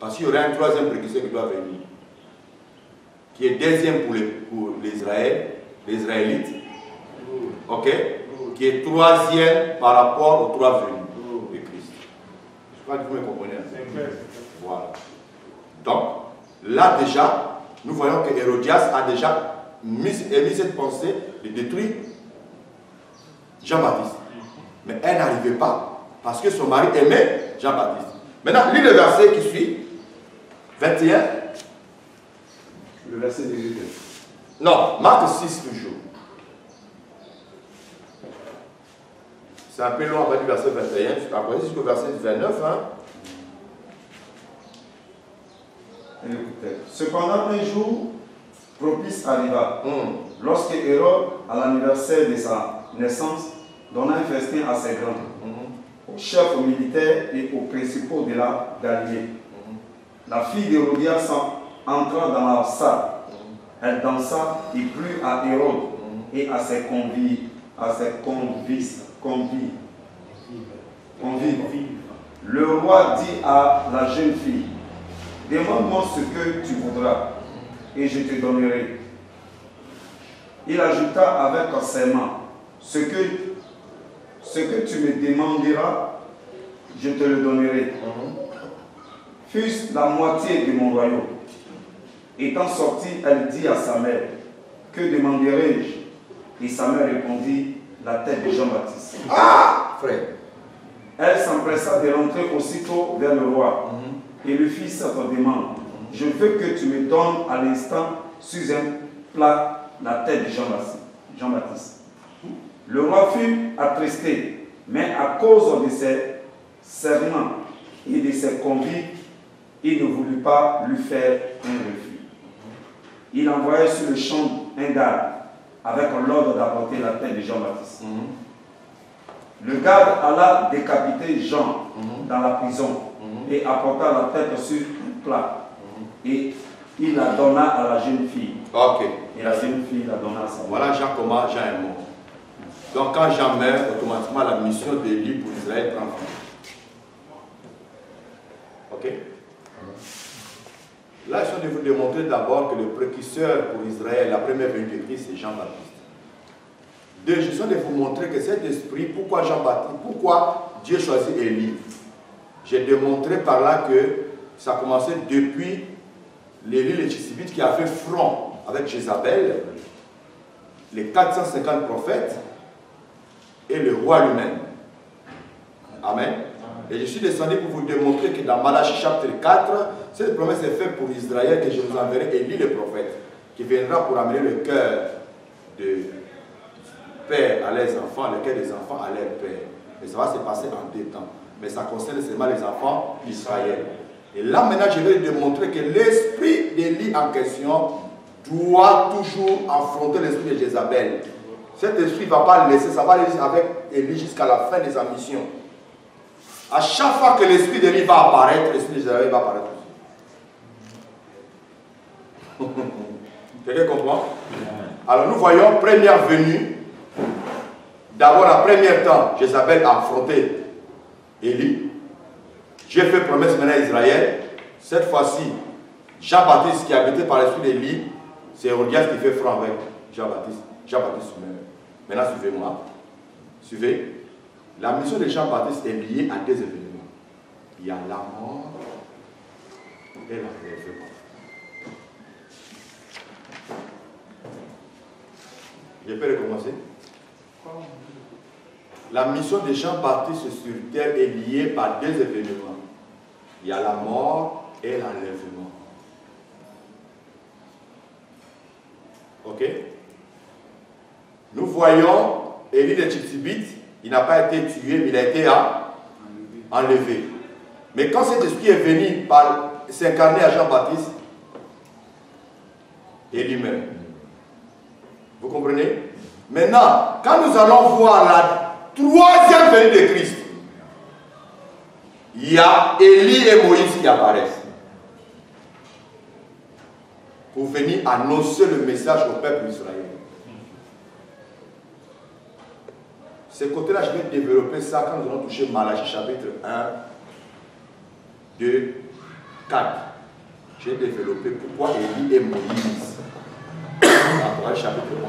Parce qu'il y aura un troisième précurseur qui doit venir, qui est deuxième pour les Israélites, ok, qui est troisième par rapport aux trois venus de Christ. Je crois que vous me comprenez. Voilà. Donc, là déjà, nous voyons que Hérodias a déjà émis cette pensée de détruire Jean-Baptiste. Mais elle n'arrivait pas, parce que son mari aimait Jean-Baptiste. Maintenant, lis le verset qui suit, 21. Le verset 18. Non, Marc 6 toujours. C'est un peu long après du verset 21, après jusqu'au verset 29. Hein. Écoutez. Cependant, un jour propice arriva, lorsque Hérode, à l'anniversaire de sa naissance, donna un festin à ses grands, aux chefs militaires et aux principaux de la Galilée. La fille d'Hérodias entra dans la salle. Elle dansa et plut à Hérode et à ses convives. Le roi dit à la jeune fille, demande-moi ce que tu voudras et je te donnerai. Il ajouta avec un serment, ce que tu me demanderas, je te le donnerai. Fût-ce la moitié de mon royaume. Étant sortie, elle dit à sa mère, que demanderai-je? Et sa mère répondit, la tête de Jean-Baptiste. Ah, frère. Elle s'empressa de rentrer aussitôt vers le roi et lui fit cette demande. Je veux que tu me donnes à l'instant sur un plat la tête de Jean-Baptiste. Le roi fut attristé, mais à cause de ses serments et de ses convives, il ne voulut pas lui faire un refus. Il envoya sur le champ un garde avec l'ordre d'apporter la tête de Jean-Baptiste. Le garde alla décapiter Jean dans la prison et apporta la tête sur un plat. Et il la donna à la jeune fille. Ok. Et la jeune fille la donna à sa mère. Voilà Jean comment Jean est mort. Donc quand Jean meurt, automatiquement la mission d'Élie pour Israël prend fin. Ok. Là, je vais vous démontrer d'abord que le précurseur pour Israël, la première venue de Christ, c'est Jean-Baptiste. Deux, je suis de vous montrer que cet esprit, pourquoi Jean-Baptiste, pourquoi Dieu choisit Élie. J'ai démontré par là que ça a commencé depuis l'Élie le Tishbite qui a fait front avec Jézabel, les 450 prophètes et le roi lui-même. Amen. Et je suis descendu pour vous démontrer que dans Malachie chapitre 4, cette promesse est faite pour Israël que je vous enverrai Élie le prophète, qui viendra pour amener le cœur de père à leurs enfants, le cœur des enfants à leur père. Et ça va se passer en 2 temps. Mais ça concerne seulement les enfants d'Israël. Et là maintenant, je vais démontrer que l'esprit d'Élie en question doit toujours affronter l'esprit de Jézabel. Cet esprit ne va pas le laisser, ça va aller avec Élie jusqu'à la fin de sa mission. À chaque fois que l'esprit d'Élie va apparaître, l'esprit de Jézabel va apparaître aussi. Quelqu'un comprend? Alors nous voyons, première venue, d'abord la première temps, Jézabel a affronté Élie. J'ai fait promesse maintenant à Israël. Cette fois-ci, Jean-Baptiste qui est habité par l'esprit d'Élie, c'est Hérodias qui fait front avec Jean-Baptiste. Jean-Baptiste meurt. Maintenant, suivez-moi. Suivez. La mission de Jean-Baptiste est liée à 2 événements. Il y a la mort et l'enlèvement. Je peux recommencer. La mission de Jean-Baptiste sur terre est liée par 2 événements. Il y a la mort et l'enlèvement. Ok? Nous voyons Élie de Tishbite, il n'a pas été tué, mais il a été enlevé. Mais quand cet esprit est venu s'incarner à Jean-Baptiste, Élie meurt. Vous comprenez? Maintenant, quand nous allons voir la 3e venue de Christ, il y a Élie et Moïse qui apparaissent pour venir annoncer le message au peuple d'Israël. Ce côté-là, je vais développer ça quand nous allons toucher Malachie chapitre 1, 2, 4, j'ai développé pourquoi Élie et Moïse. Dans le chapitre 11.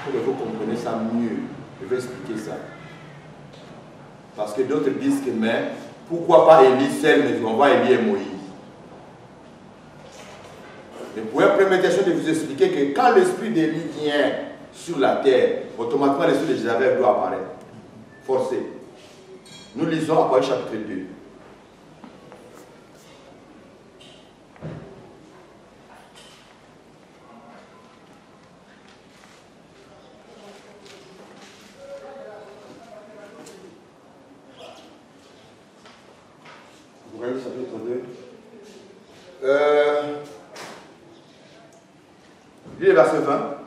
Pour que vous compreniez ça mieux, je vais expliquer ça. Parce que d'autres disent que, mais pourquoi pas Élie seul, mais on voit Élie et Moïse. Mais pour la première question de vous expliquer que quand l'esprit d'Élie vient sur la terre, automatiquement l'esprit de Jézabel doit apparaître. Forcé. Nous lisons Apocalypse chapitre 2. Apocalypse chapitre 2. Lis le verset 20.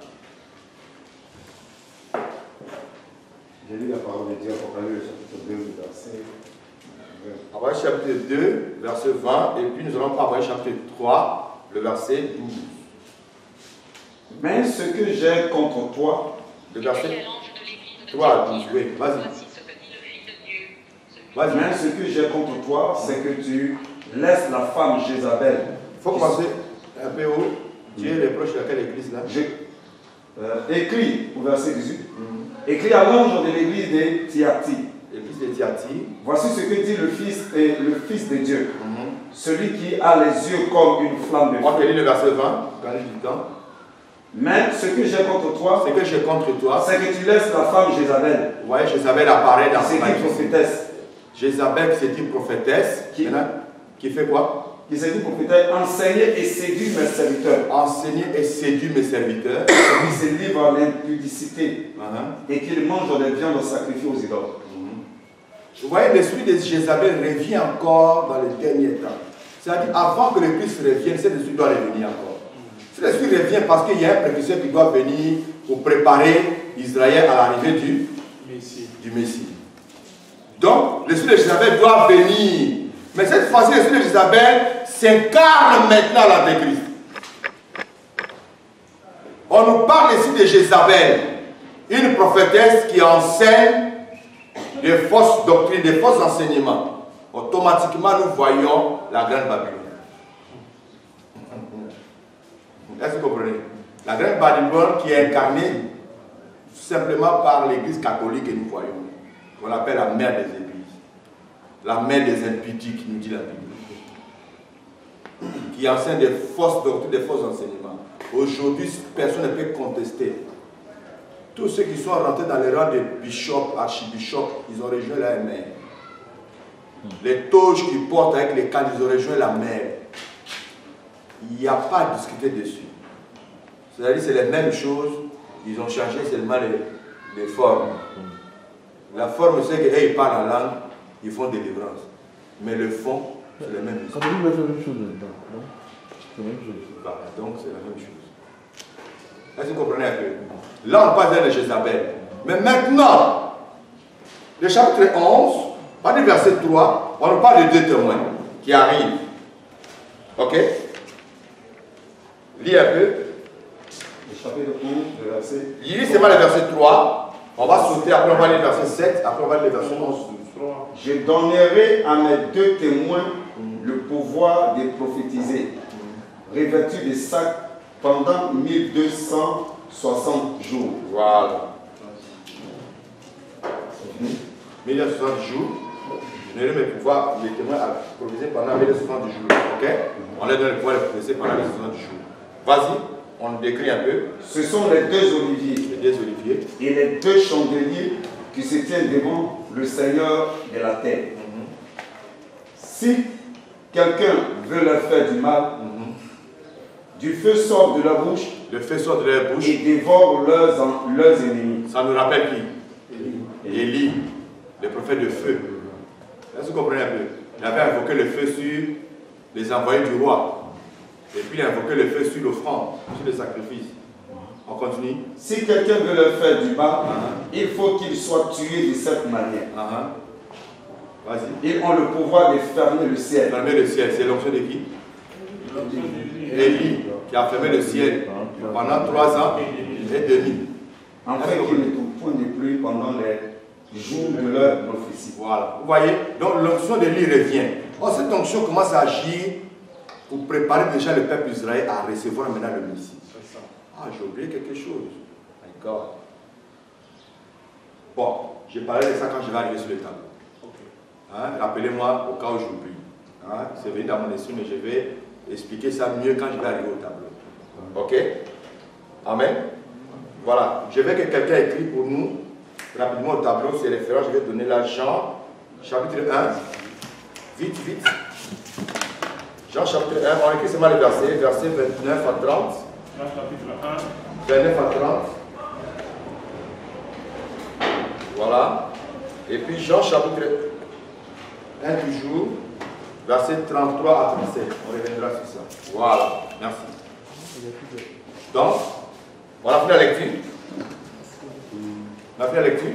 J'ai lu la parole de Dieu, Apocalypse chapitre 2, verset 20. Apocalypse chapitre 2, verset 20, et puis nous allons prendre Apocalypse chapitre 3, le verset 12. Mais ce que j'ai contre toi, Le verset 3 à 12, oui, vas-y. Vas-y. mais ce que j'ai contre toi, c'est que tu laisses la femme Jézabel. Il faut commencer un peu haut. Dieu est proche de quelle église là? Écrit au verset 18. Écrit à l'ange de l'église de Thyatire. L'église de Thyatire. Voici ce que dit le Fils de Dieu. Celui qui a les yeux comme une flamme de feu. On peut lire le verset 20, quand il dit temps. Mais ce que j'ai contre toi, Ce que j'ai contre toi, c'est que tu laisses la femme Jézabel. vous voyez, Jézabel apparaît dans C'est ce dit prophétesse. Jézabel, c'est une prophétesse. Qui fait quoi? Qui s'est dit prophétesse, enseigner et séduire mes serviteurs. Enseigner et séduire mes serviteurs. Qui se livrent à l'impudicité et qu'ils mangent des viandes sacrifiées aux idoles. Vous voyez, l'esprit de Jézabel revient encore dans les derniers temps. C'est-à-dire, avant que le Christ revienne, cet esprit doit revenir encore. Cet esprit revient parce qu'il y a un précurseur qui doit venir pour préparer Israël à l'arrivée du Messie. Donc, l'esprit de Jézabel doit venir. Mais cette fois-ci, l'esprit de Jézabel s'incarne maintenant à l'Antéchrist. On nous parle ici de Jézabel, une prophétesse qui enseigne des fausses doctrines, des faux enseignements. Automatiquement, nous voyons la grande Babylone. Est-ce que vous comprenez? La grande Babylone qui est incarnée simplement par l'église catholique que nous voyons. On l'appelle la mère des églises. La mère des impudiques, nous dit la Bible. Qui enseigne des fausses doctrines, des faux enseignements. Aujourd'hui, personne ne peut contester. Tous ceux qui sont rentrés dans les rangs de bishops, archibishops, ils ont rejoint la mère. Les toges qu'ils portent avec les cannes, ils ont rejoint la mère. Il n'y a pas à discuter dessus. C'est-à-dire c'est les mêmes choses, ils ont changé seulement les formes. La forme, c'est qu'ils parlent en langue, ils font délivrance. Mais le fond, c'est le même. Ça veut dire la même chose dedans, non? C'est la même chose. Donc c'est la même chose. Est-ce que vous comprenez un peu? Là, on parle de Jézabel. Mais maintenant, le chapitre 11, pas du verset 3, on nous parle de deux témoins qui arrivent. Ok? Lis un peu. Le chapitre 11, le verset. Lis seulement le verset 3. On va sauter, après on va lire le verset 7, après on va lire le verset 11. Je donnerai à mes deux témoins le pouvoir de prophétiser, revêtus de sacs pendant 1260 jours. Voilà. 1260 jours. Je donnerai mes pouvoirs, les témoins à prophétiser pendant 1260 jours. Ok? On leur donne le pouvoir de prophétiser pendant 1260 jours. Vas-y, on décrit un peu. Ce sont les deux oliviers. Les deux oliviers. Et les deux chandeliers qui se tiennent devant le Seigneur de la terre. Si quelqu'un veut leur faire du mal, du feu sort de leur bouche. Le feu sort de leur bouche. Et dévore leurs ennemis. Ça nous rappelle qui? Élie, le prophète de feu. Est-ce que vous comprenez un peu? Il avait invoqué le feu sur les envoyés du roi. Et puis il a invoqué le feu sur l'offrande, sur les sacrifices. On continue. Si quelqu'un veut leur faire du mal, il faut qu'il soit tué de cette manière. Vas-y. Ils ont le pouvoir de fermer le ciel. Fermer le ciel, c'est l'onction de qui? Élie, qui a fermé le ciel pendant 3 ans et demi. Afin qu'il ne tombe point de pluie pendant les jours de leur prophétie. Voilà. Vous voyez, donc l'onction d'Élie revient. Or, cette onction commence à agir pour préparer déjà le peuple d'Israël à recevoir maintenant le Messie. Ah, j'ai oublié quelque chose. My God. Bon, j'ai parlé de ça quand je vais arriver sur le tableau. Hein, rappelez-moi au cas où j'oublie. Hein, c'est venu dans mon esprit, mais je vais expliquer ça mieux quand je vais arriver au tableau. Ok? Amen. Voilà. Je veux que quelqu'un écrit pour nous rapidement au tableau ces références. Je vais donner là Jean, chapitre 1. Vite, vite. Jean, chapitre 1. On écrit seulement les versets 29 à 30. Jean, chapitre 1. 29 à 30. Voilà. Et puis Jean, chapitre 1 toujours. Verset 33 à 37. On reviendra sur ça. Voilà. Merci. Donc, on a fait la lecture. On a fait la lecture.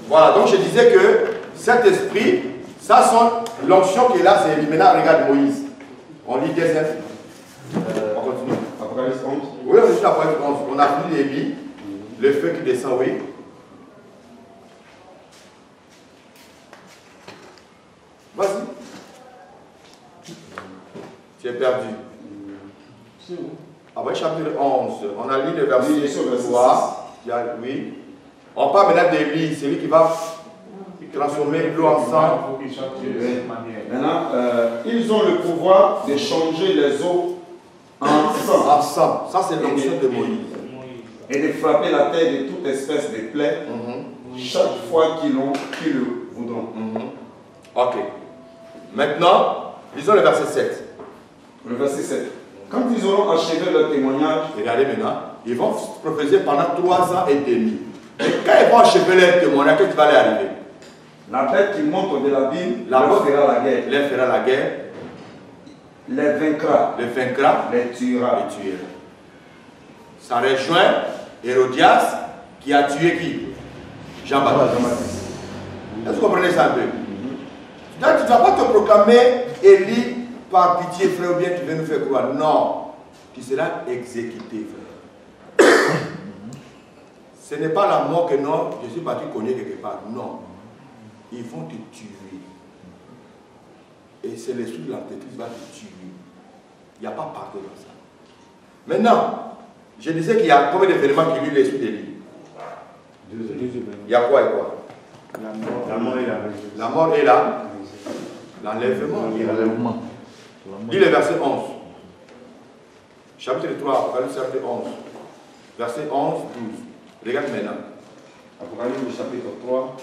Voilà, donc je disais que cet esprit, ça sont l'onction qui est là, c'est maintenant, regarde Moïse. On lit deuxième. On continue. Apocalypse 11. Oui, on est sur Apocalypse 11. On a fini Élie, le feu qui descend, oui. Vas-y. Tu es perdu. C'est où? Après chapitre 11, on a lu le verset Oui, sur le 3. Oui. On parle maintenant d'Élie, c'est lui qui va transformer l'eau en sang. Maintenant, ils ont le pouvoir de changer les eaux en sang En sang. Ça, c'est l'onction de Moïse. et de frapper la terre de toute espèce de plaies chaque fois qu'ils le voudront. Ok. Maintenant, lisons le verset 7. Le verset 7. Quand ils auront achevé leur témoignage, Regardez maintenant. Ils vont prophétiser pendant 3 ans et demi. Et quand ils vont achever leur témoignage, qu'est-ce qui va leur arriver? la bête qui monte de l'abîme La leur bête fera la guerre, leur fera la guerre, les vaincra, les vaincra, les tuera. les tuera. Ça rejoint Hérodias qui a tué qui? Jean-Baptiste. Est-ce que vous comprenez ça un peu? Donc tu ne vas pas te proclamer Élie par pitié, frère, ou bien tu veux nous faire croire. Non. Tu seras exécuté, frère. Ce n'est pas la mort que non, je suis parti cogner quelque part. Non. Ils vont te tuer. Et c'est l'esprit de l'Antéchrist qui va te tuer. Il n'y a pas pardon dans ça. Maintenant, je disais qu'il y a combien d'événements qui lient l'esprit d'Élie? Il y a quoi et quoi? La mort et la résurrection. La mort est là. L'enlèvement. Lis le verset 11. Chapitre 3, Apocalypse chapitre 11. Verset 11, 12. Regarde maintenant. Apocalypse chapitre 3.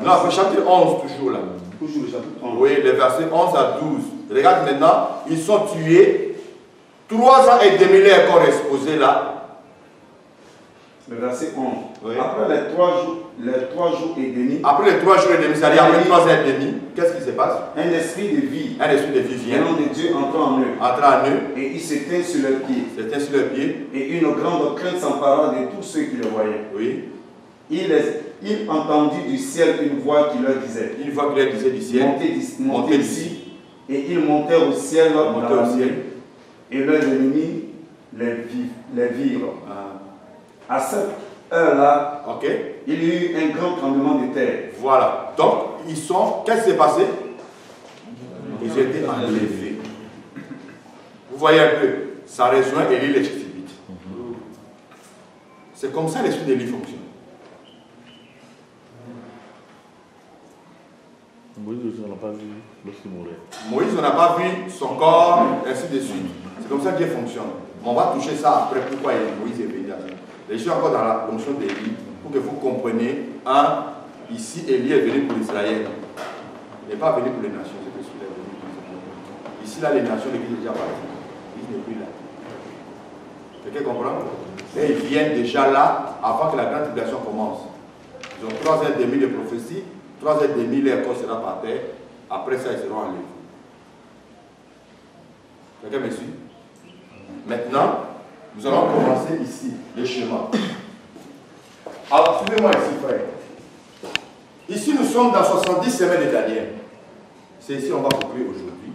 Non, chapitre 11 toujours là. Toujours le chapitre 11. Oui, les versets 11 à 12. Regarde maintenant, ils sont tués. 3 ans et demi leur corps exposé là. Le verset 11. Oui. Après les 3 jours et demi, Après les 3 jours et demi, c'est-à-dire après 3 ans et demi, qu'est-ce qui se passe? un esprit de vie, Un esprit de vie vient, venant de Dieu entre en eux, entre en eux, et il s'éteint sur leurs pieds. c'était sur leurs pieds. Et une grande crainte s'empara de tous ceux qui le voyaient. Oui. Il entendit du ciel une voix qui leur disait, Une fois qu'il leur disait du ciel, montez ici. Et ils montèrent au ciel, montez au ciel. et leurs ennemis les virent. À cette heure-là, Ok. il y eut un grand tremblement de terre. Voilà. Donc, ils sont. Qu'est-ce qui s'est passé? Ils étaient enlevés. Vous voyez un peu, ça rejoint Élie le Tishbite. C'est comme ça l'esprit d'Élie fonctionne. Moïse, on n'a pas vu lorsqu'il mourait. Moïse, on n'a pas vu son corps, ainsi de suite. C'est comme ça que Dieu fonctionne. Mais on va toucher ça après, pourquoi Moïse est venu là. Je suis encore dans la fonction d'Élie, pour que vous compreniez, ici, Élie est venu pour Israël. Il n'est pas venu pour les nations, c'est ce qu'il est venu pour Israël. Ici, là, les nations, l'Église est déjà partie. Il n'est plus là. Quelqu'un comprend? Et ils viennent déjà là, avant que la grande tribulation commence. Ils ont 3 ans et demi de prophétie, 3 ans et demi, leur corps sera par terre. Après ça, ils seront enlevés. Quelqu'un me suit? Maintenant, nous allons commencer ici, le chemin. Alors, suivez-moi ici, frère. Ici, nous sommes dans 70 semaines de Daniel. C'est ici qu'on va conclure aujourd'hui.